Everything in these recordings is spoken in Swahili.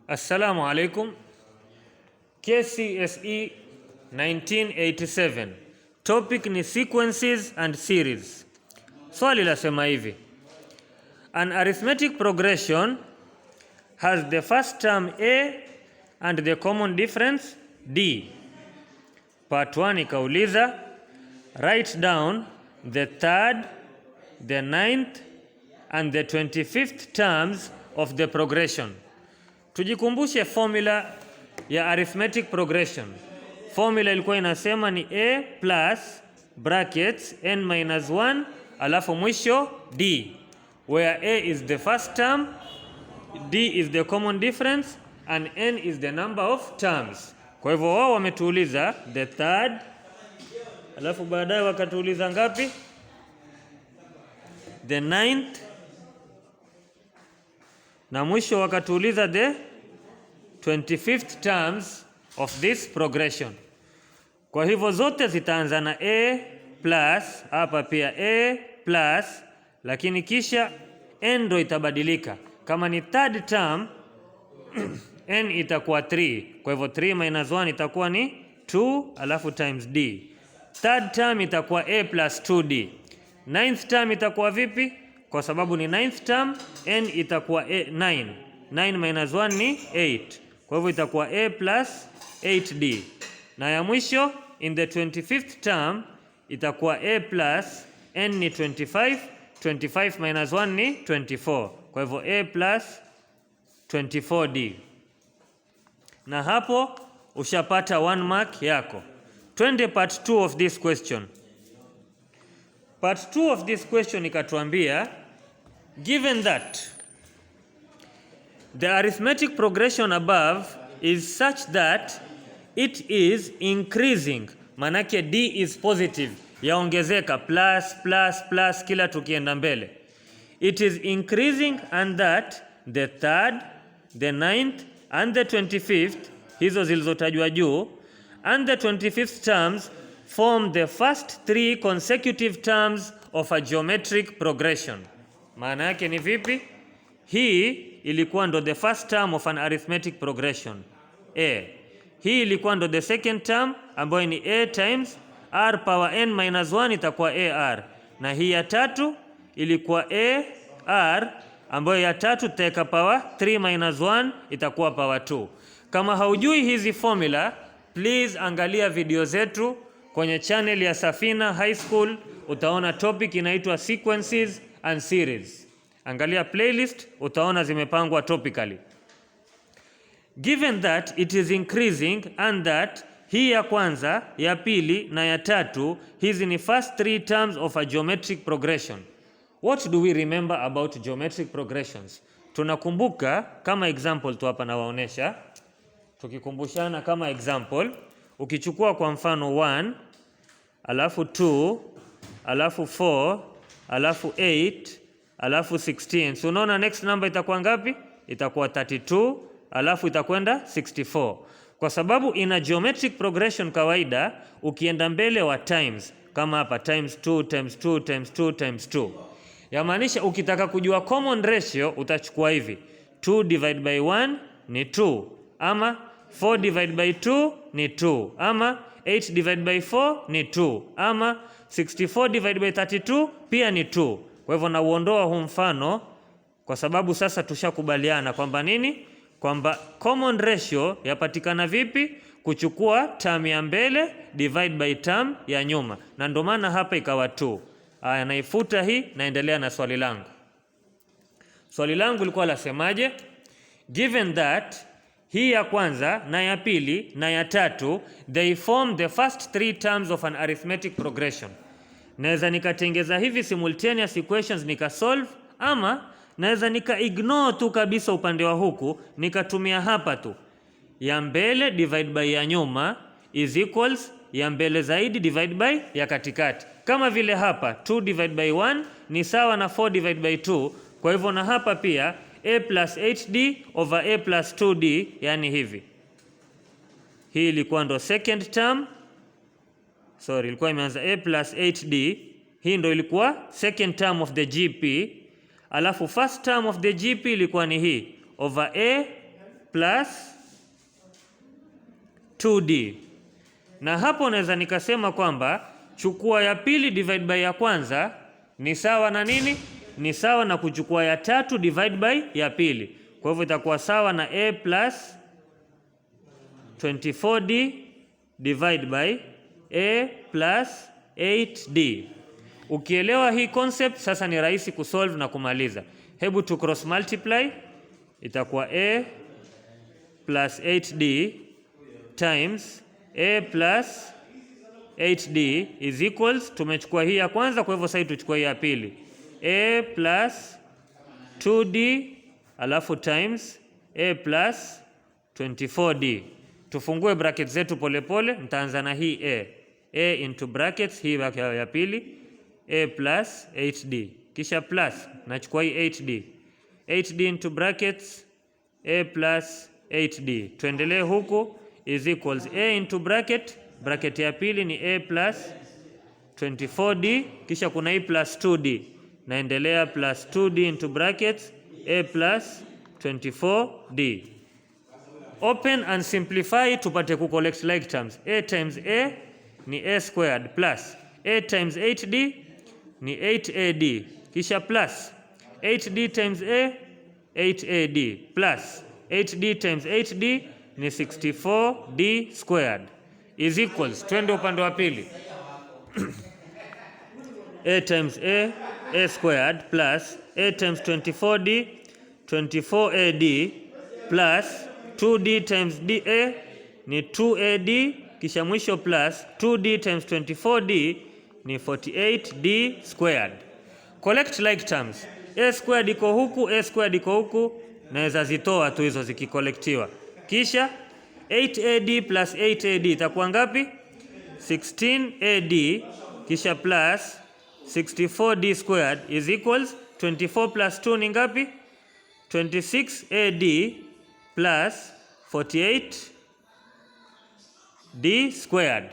Assalamu alaikum. Kcse 1987. Topic ni sequences and series. Swali lasema hivi: an arithmetic progression has the first term a and the common difference d. Part 1 ikauliza write down the third, the ninth and the 25th terms of the progression. Tujikumbushe formula ya arithmetic progression. Formula ilikuwa inasema ni a plus brackets n minus 1 alafu mwisho d, where a is the first term, d is the common difference and n is the number of terms. Kwa hivyo wao wametuuliza the third, alafu baadaye wakatuuliza ngapi? The ninth, na mwisho wakatuuliza the 25th terms of this progression. Kwa hivyo zote zitaanza na a plus, hapa pia a plus, lakini kisha n ndo itabadilika. Kama ni third term n itakuwa 3, kwa hivyo 3 minus 1 itakuwa ni 2 alafu times d. Third term itakuwa a plus 2d. Ninth term itakuwa vipi? Kwa sababu ni ninth term, n itakuwa 9. 9 minus 1 ni 8. Kwa hivyo itakuwa a plus 8d. Na ya mwisho in the 25th term itakuwa a plus n ni 25. 25 minus 1 ni 24. Kwa hivyo a plus 24d. Na hapo ushapata 1 mark yako. Twende part 2 of this question. Part 2 of this question ikatuambia given that the arithmetic progression above is such that it is increasing, manake d is positive, yaongezeka plus plus plus kila tukienda mbele. It is increasing and that the third, the ninth and the 25th, hizo zilizotajwa juu, and the 25th terms form the first 3 consecutive terms of a geometric progression. Maana yake ni vipi? Hii ilikuwa ndo the first term of an arithmetic progression a. Hii ilikuwa ndo the second term ambayo ni a times r power n minus 1 itakuwa ar, na hii ya tatu ilikuwa a r ambayo ya tatu tutaweka power 3 minus 1 itakuwa power 2. Kama haujui hizi formula, please angalia video zetu kwenye channel ya Safina High School, utaona topic inaitwa sequences and series. Angalia playlist, utaona zimepangwa topically. Given that it is increasing and that hii ya kwanza, ya pili na ya tatu, hizi ni first 3 terms of a geometric progression. What do we remember about geometric progressions? Tunakumbuka kama example tu hapa nawaonesha. Tukikumbushana kama example, ukichukua kwa mfano 1, alafu 2, alafu 4, alafu 8, alafu 16. So unaona next number itakuwa ngapi? Itakuwa 32, alafu itakwenda 64. Kwa sababu ina geometric progression kawaida, ukienda mbele wa times, kama hapa times 2, times 2, times 2, times 2. Yamaanisha ukitaka kujua common ratio utachukua hivi. 2 divided by 1 ni 2, ama 4 divided by 2 ni 2, ama 8 divided by 4 ni 2, ama 64 divided by 32 pia ni 2. Kwa hivyo na uondoa huu mfano kwa sababu sasa tushakubaliana kwamba nini? Kwamba common ratio yapatikana vipi? Kuchukua term ya mbele divide by term ya nyuma, na ndio maana hapa ikawa 2. Aya, naifuta hii, naendelea na swali langu. Swali langu lilikuwa lasemaje? Given that hii ya kwanza na ya pili na ya tatu they form the first 3 terms of an arithmetic progression. Naweza nikatengeza hivi simultaneous equations nikasolve, ama naweza nika ignore tu kabisa upande wa huku nikatumia hapa tu ya mbele divide by ya nyuma is equals ya mbele zaidi divide by ya katikati. Kama vile hapa 2 divide by 1 ni sawa na 4 divide by 2. Kwa hivyo na hapa pia a plus 8d over a plus 2d, yani hivi. Hii ilikuwa ndo second term, sorry, ilikuwa imeanza a plus 8d. Hii ndo ilikuwa second term of the GP. Alafu first term of the GP ilikuwa ni hii over a plus 2D. Na hapo naweza nikasema kwamba chukua ya pili divide by ya kwanza ni sawa na nini? Ni sawa na kuchukua ya tatu divide by ya pili. Kwa hivyo itakuwa sawa na a plus 24D divide by a plus 8D. Ukielewa hii concept sasa ni rahisi kusolve na kumaliza. Hebu tu cross multiply, itakuwa a plus 8D times a plus 8D is equals, tumechukua hii ya kwanza kwa hivyo sasa tuchukua hii ya pili, a plus 2D alafu times a plus 24D. Tufungue brackets zetu polepole, nitaanza na hii a into brackets hii ya pili, a plus 8D, kisha plus nachukua hii 8D into brackets a plus 8D. Tuendelee huku, is equals a into bracket ya pili ni a plus 24D, kisha kuna hii plus 2D, naendelea plus 2D into brackets a plus 24D. Open and simplify tupate ku collect like terms. A times a ni a squared plus a times 8D ni 8AD, kisha plus 8D times a 8AD plus 8D times 8D ni 64D squared is equals, twende upande wa pili a times a squared plus a times 24D 24AD plus 2D times DA ni 2AD, kisha mwisho plus 2D times 24D ni 48D squared. Collect like terms. A squared iko huku, a squared iko huku, naweza zitoa tu hizo zikikolektiwa. Kisha 8AD plus 8AD itakuwa ngapi? 16AD, kisha plus 64D squared is equals 24 plus 2 ni ngapi? 26AD plus 48D squared.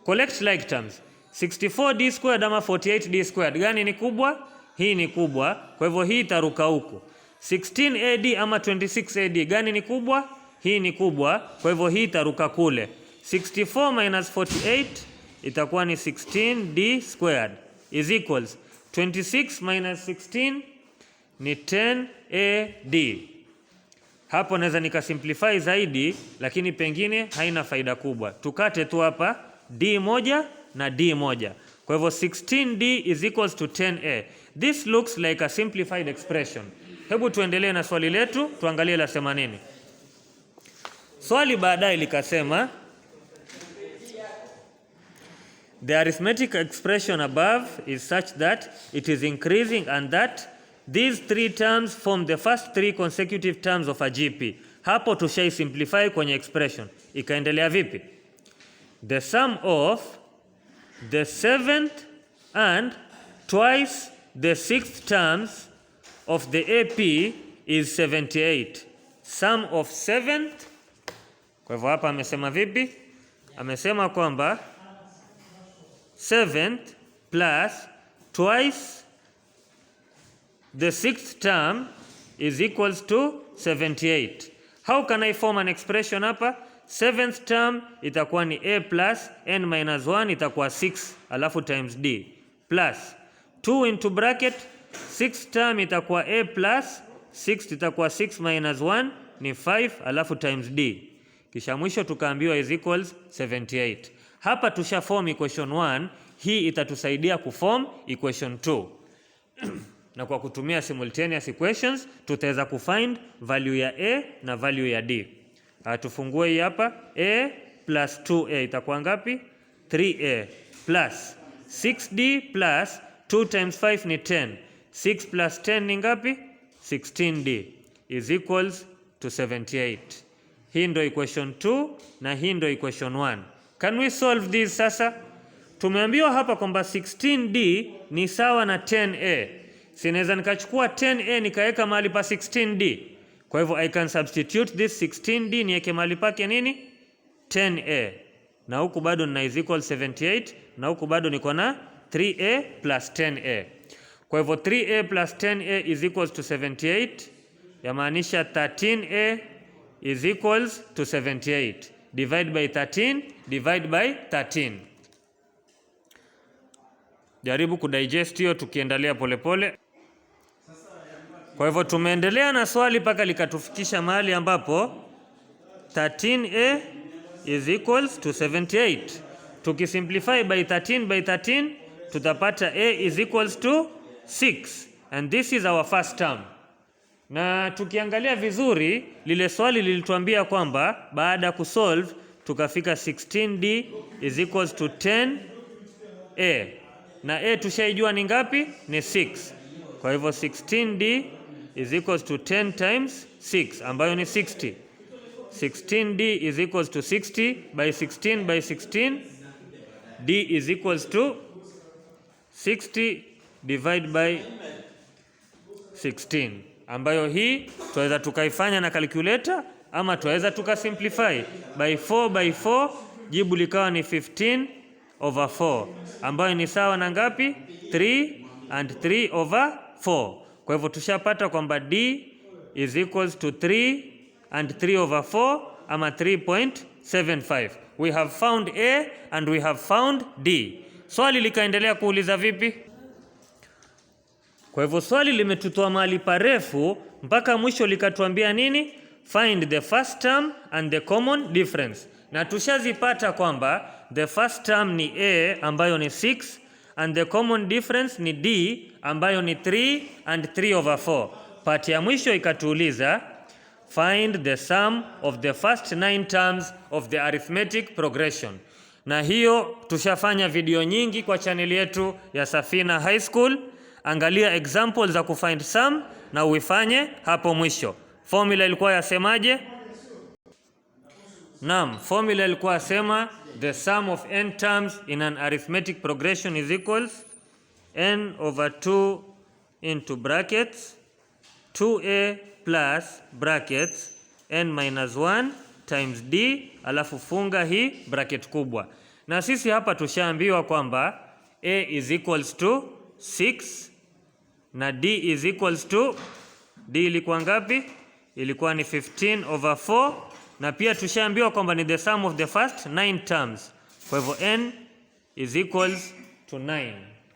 Collect like terms. 64D squared ama 48D squared, gani ni kubwa? Hii ni kubwa, kwa hivyo hii itaruka huku. 16AD ama 26AD, gani ni kubwa? Hii ni kubwa, kwa hivyo hii itaruka kule. 64 minus 48 itakuwa ni 16D squared is equals 26 minus 16 ni 10AD. Hapo naweza nikasimplify zaidi, lakini pengine haina faida kubwa. Tukate tu hapa D moja na D moja. Kwa hivyo 16D is equals to 10A. This looks like a simplified expression. Hebu tuendelee na swali letu, tuangalie lasema nini. Swali baadaye likasema, the arithmetic expression above is such that it is increasing and that these three terms form the first three consecutive terms of a GP. Hapo tushai simplify kwenye expression. Ikaendelea vipi? The sum of the seventh and twice the sixth terms of the AP is 78. Sum of seventh. Kwa hivyo hapa amesema vipi? Amesema kwamba seventh plus twice the sixth term is equals to 78. How can I form an expression hapa? Seventh term itakuwa ni a plus n minus 1 itakuwa 6 alafu times d plus 2 into bracket sixth term itakuwa a plus 6 itakuwa 6 minus 1 ni 5 alafu times d, kisha mwisho tukaambiwa is equals 78. Hapa tusha form equation 1, hii itatusaidia kuform equation 2. Na kwa kutumia simultaneous equations tutaweza kufind value ya a na value ya d. Tufungue hii hapa, a plus 2a itakuwa ngapi? 3a plus 6d plus 2 times 5 ni 10. 6 plus 10 ni ngapi? 16d is equals to 78. Hii ndo equation 2 na hii ndo equation 1. Can we solve this sasa? Tumeambiwa hapa kwamba 16d ni sawa na 10a. Sinaweza nikachukua 10a nikaweka mahali pa 16d. Kwa hivyo I can substitute this 16d niweke mahali pake nini? 10a. Na huku bado nina is equal 78 na huku bado niko na 3a plus 10a. Kwa hivyo 3a plus 10a is equals to 78. Yamaanisha 13a is equals to 78. Divide by 13, divide by 13. Jaribu kudigest hiyo tukiendelea polepole. Kwa hivyo tumeendelea na swali paka likatufikisha mahali ambapo 13a is equals to 78. Tukisimplify by 13 tutapata a is equals to 6, and this is our first term. Na tukiangalia vizuri lile swali lilituambia kwamba baada kusolve tukafika 16d is equals to 10a, na a tushaijua ni ngapi? Ni 6. Kwa hivyo 16d is equals to 10 times 6 ambayo ni 60. 16d is equals to 60 by 16 by 16. D is equals to 60 divide by 16, ambayo hii tuweza tukaifanya na calculator ama tuweza tukasimplify by 4, jibu likawa ni 15/4, ambayo ni sawa na ngapi? 3 and 3/4. Kwa hivyo tushapata kwamba D is equals to 3 and 3/4 ama 3.75. We have found A and we have found D. Swali likaendelea kuuliza vipi? Kwa hivyo swali limetutoa mahali parefu mpaka mwisho likatuambia nini? Find the first term and the common difference. Na tushazipata kwamba the first term ni A ambayo ni 6 and the common difference ni D ambayo ni 3 and 3/4. Part ya mwisho ikatuuliza find the sum of the first 9 terms of the arithmetic progression. Na hiyo tushafanya video nyingi kwa channel yetu ya Safina High School. Angalia examples za kufind sum na uifanye hapo mwisho. Formula ilikuwa yasemaje? Naam, formula ilikuwa yasema the sum of n terms in an arithmetic progression is equals n/2 into brackets 2a plus brackets n-1 times d, alafu funga hii bracket kubwa. Na sisi hapa tushaambiwa kwamba a is equals to 6 na d is equals to, d ilikuwa ngapi? Ilikuwa ni 15/4, na pia tushaambiwa kwamba ni the sum of the first 9 terms. Kwa hivyo n is equals to 9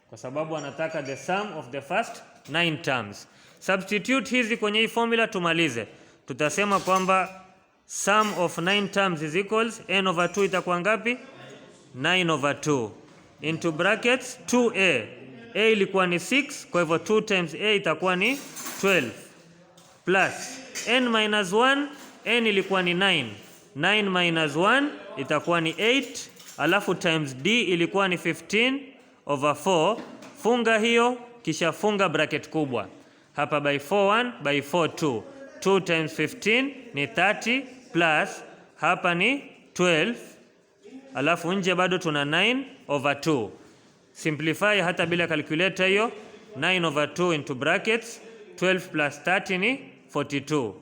kwa sababu anataka the sum of the first 9 terms. Substitute hizi kwenye hii formula tumalize. Tutasema kwamba sum of 9 terms is equals n/2 itakuwa ngapi? 9/2 into brackets 2a. A ilikuwa ni 6, kwa hivyo 2 times a itakuwa ni 12 plus n-1, n ilikuwa ni 9. 9 - 1 itakuwa ni 8, alafu times d ilikuwa ni 15/4. Funga hiyo kisha funga bracket kubwa. Hapa by 4 1 by 4 2. 2 times 15 ni 30 plus hapa ni 12, alafu nje bado tuna 9/2. Simplify hata bila calculator hiyo. 9/2 into brackets 12 plus 30 ni 42.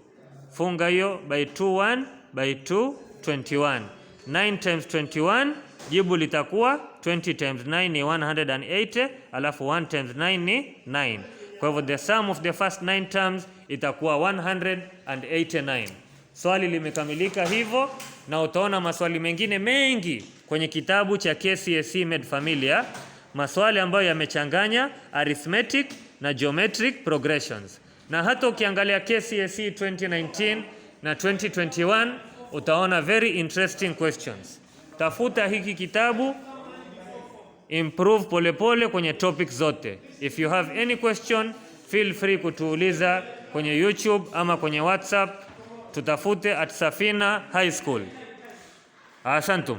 Funga hiyo by 2 1 by 2 21. 9 times 21, jibu litakuwa 20 times 9 ni 180, alafu 1 times 9 ni 9. Kwa hivyo the sum of the first 9 terms itakuwa 189. Swali limekamilika hivyo, na utaona maswali mengine mengi kwenye kitabu cha Kcse Med Familia, maswali ambayo yamechanganya arithmetic na geometric progressions. Na hata ukiangalia Kcse 2019 na 2021 utaona very interesting questions. Tafuta hiki kitabu, improve polepole kwenye topic zote. If you have any question, feel free kutuuliza kwenye YouTube ama kwenye WhatsApp. Tutafute at Safina High School. Asantum.